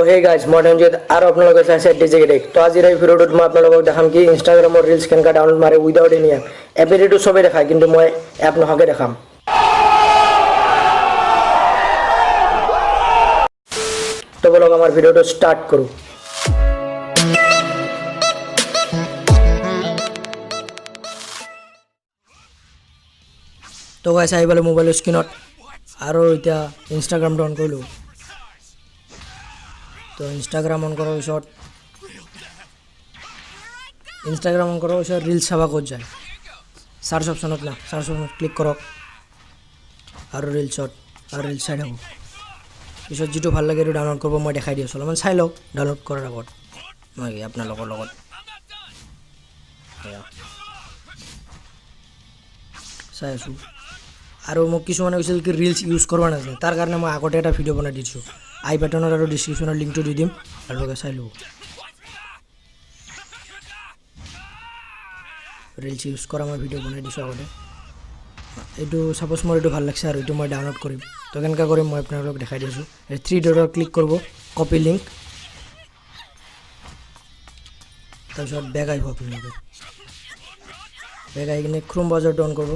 hey guys modern जे आरो अपन लोग के साथ डीजे डेक तो आज এই ভিডিওটো মই আপোনাক দেখাম কি ইনষ্টাগ্ৰামৰ ৰিলস কেনকা ডাউনলোড মাৰে উইদাউট এনি এপ এপিটো সবে দেখায় কিন্তু মই এপ নহকে দেখাম তো বলক আমার ভিডিওটো স্টার্ট করু তো গাইস আই বলে মোবাইল স্ক্রিনত আৰু এটা ইনষ্টাগ্ৰাম ডাউন কৰিলো তো ইনষ্টাগ্ৰাম অন কৰাৰ পিছত ৰিলস চাবা ক'ত যায় সাৰ্চ অপশনত না সাৰ্চ অপশনত ক্লিক কৰক আৰু ৰিলছত আৰু ৰিলস চাই থাকক পিছত যেটো ভাল লাগে এটো ডাউনলোড কৰিব মই দেখাই দি আছো অলপমান চাই লওক ডাউনলোড কৰাৰ আগত মই আপোনালোকৰ লগত চাই আছো আৰু মোক কিছুমানে কৈছিল কি ৰিলস ইউজ কৰবা নাজানে তাৰ কাৰণে মই আগতে এটা ভিডিও বনাই দিছো আই বাটনৰ আৰু ডেসক্ৰিপচনৰ লিংকটো দি দিম আৰু চাই লওক ৰিলস ইউজ কৰা মই ভিডিও বনাই দিছো আগতে এটো সাপোজ মোৰ এটো ভাল লাগছে আৰু এটো মই ডাউনলোড কৰিম তো কেনকা কৰিম মই আপোনালোকক দেখাই দিছো এই 3 ডটৰ ক্লিক কৰব কপি লিংক তাৰপিছত বেক আহিব আপোনালোকে বেক আহি কিনে ক্ৰোম ব্ৰাউজাৰ ডাউন কৰব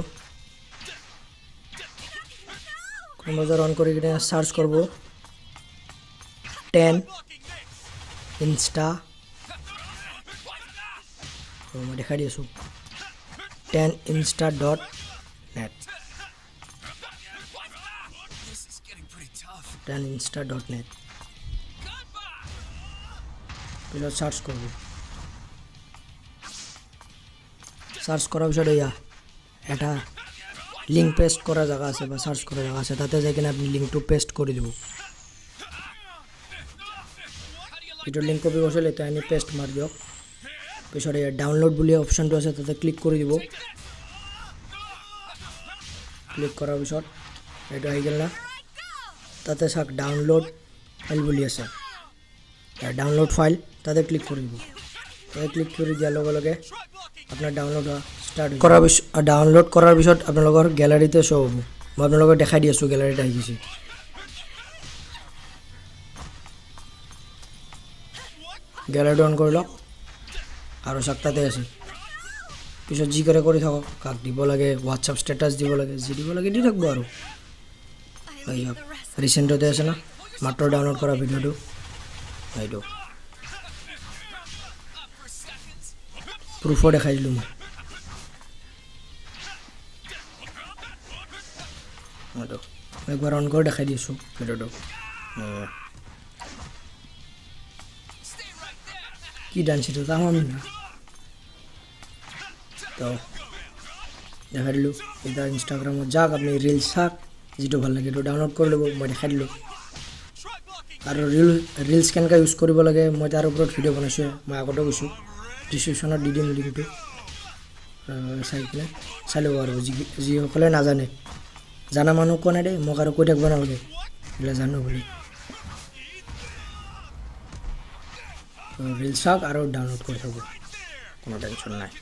ক্ৰোম ব্ৰাউজাৰ অন কৰি কিনে সাৰ্চ কৰব 10 insta তো মই দেখাই দিছো 10insta.net 10insta.net পিছত সার্চ করব সার্চ করার পিছত ইয়া এটা লিংক পেস্ট করা জায়গা আছে বা সার্চ করা জায়গা আছে তাতে যাই কিনে আপনি লিংকটো পেস্ট করে দিব ভিডিও লিংক কপি করলে তো আমি পেস্ট মার দিও পিছত ইয়া ডাউনলোড বলি অপশনটো আছে তাতে ক্লিক করে দিব ক্লিক করার পিছত এটা আই গেল না তাতে সাক ডাউনলোড ফাইল বলি আছে ডাউনলোড ফাইল তাতে ক্লিক করে দিব তাতে ক্লিক করে দিয়ার লগে লগে আপনার ডাউনলোড স্টার্ট করার পিছত ডাউনলোড করার পিছত আপোনালোকৰ গ্যালাৰিতে শো হ'ব মই আপোনালোকক দেখাই দি আছো গ্যালাৰিতে আহি গৈছে গ্যালাৰি অন কৰি লওক আৰু সাকটাতে আছে পিছত জি কৰে কৰি থাকক কাক দিব লাগে হোয়াটসঅ্যাপ স্ট্যাটাস দিব লাগে জি দিব লাগে দি থাকব আৰু রিসেন্টতে আছে না মাত্র ডাউনলোড করা ভিডিওটো এইটো প্রুফও দেখাই দিলো মই এইটো একবার অন করে দেখাই দিছো ভিডিওটো কি ডান্সিটো তামাম না তো দেখাই দিলো এটা ইনষ্টাগ্ৰামত যাক আপনি ৰিলস চাক যেটো ভাল লাগে এটো ডাউনলোড কৰি লব মই দেখাই দিলো আৰু ৰিলস কেনকা ইউজ কৰিব লাগে মই তাৰ ওপৰত ভিডিও বনাইছো মই আগতে কৈছো ডেসক্ৰিপচনত দি দিম লিংকটো চাই কিনে চাই লব আৰু যি সকলে নাজানে জানা মানুহ কোনে দে মোক আৰু কৈ থাকব নালাগে এলা জানো বুলি ৰিলস চাক আৰু ডাউনলোড কৰি থাকব কোনো টেনশন নাই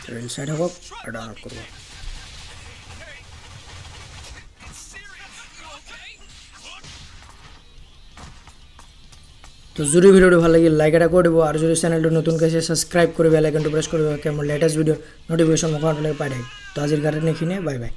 রিলস সাইড হোক আর ডাউনলোড করব তো যদি ভিডিওটি ভালো লাগে লাইক এটা করে দিব আর যদি চ্যানেলটো নতুন কাছে সাবস্ক্রাইব করে বেল আইকনটো প্রেস করে কেমন লেটেস্ট ভিডিও নোটিফিকেশন মোকাবিলা পাই তো আজির কারণে এখানে বাই বাই